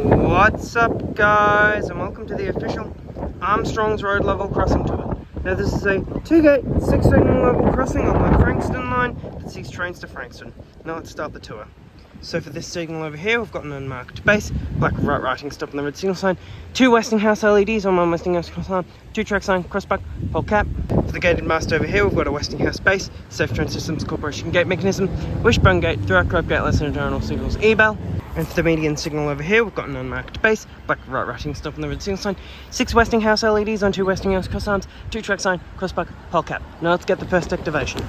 What's up, guys, and welcome to the official Armstrongs road level crossing tour. Now this is a 2-gate, 6-signal level crossing on the Frankston line that sees trains to Frankston. Now let's start the tour. So for this signal over here, we've got an unmarked base, black right writing stop on the red signal sign, 2 Westinghouse LEDs on one Westinghouse cross arm, 2 track sign, crossbuck, pole cap. For the gated mast over here, we've got a Westinghouse base, Safe Train Systems Corporation gate mechanism, wishbone gate, throughout curb gate, lesson internal signals E-bell. And for the median signal over here, we've got an unmarked base, black right writing stop on the red signal sign, 6 Westinghouse LEDs on 2 Westinghouse cross arms, 2 track sign, crossbuck, pole cap. Now let's get the first activation.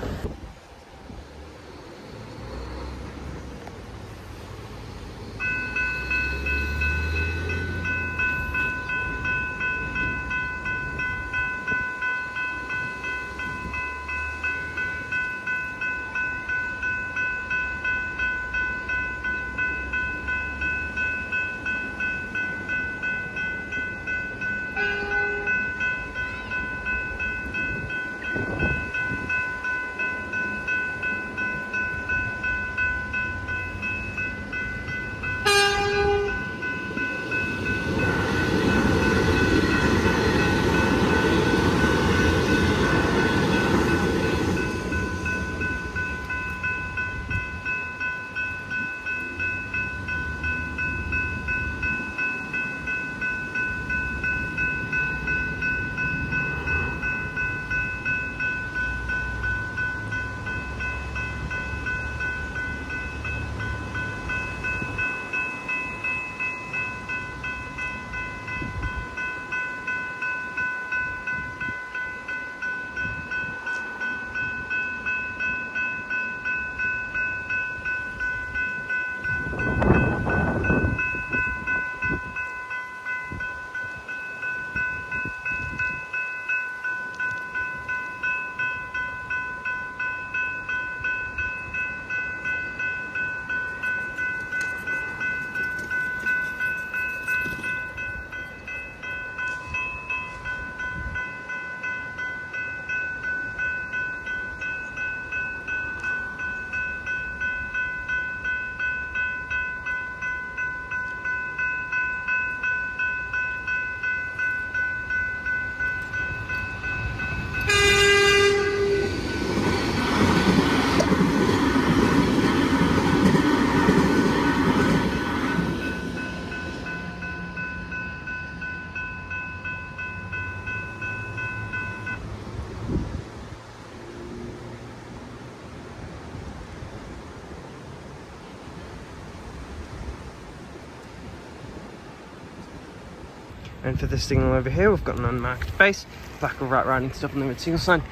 And for this signal over here, we've got an unmarked base, black right writing stop on the red signal sign,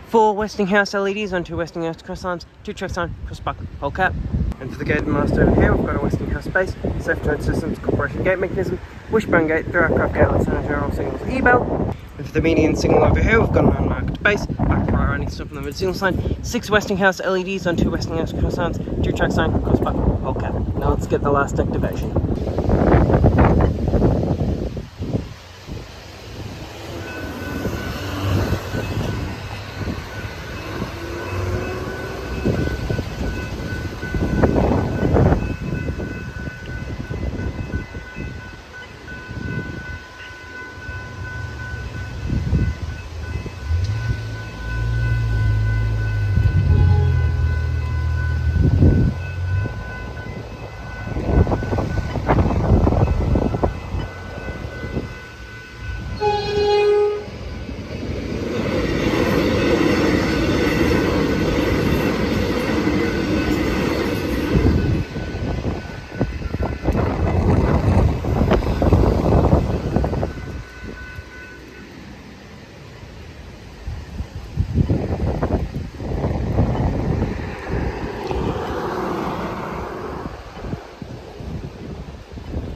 4 Westinghouse LEDs on 2 Westinghouse cross arms, 2 track sign, crossbuck, pole cap. And for the gated mast over here, we've got a Westinghouse base, Safe Train Systems Corporation gate mechanism, wishbone gate, throughout curb gate, lesson internal signals E-bell. And for the median signal over here, we've got an unmarked base, black right writing stop on the red signal sign, 6 Westinghouse LEDs on 2 Westinghouse cross arms, 2 track sign, crossbuck, pole cap. Now let's get the last activation.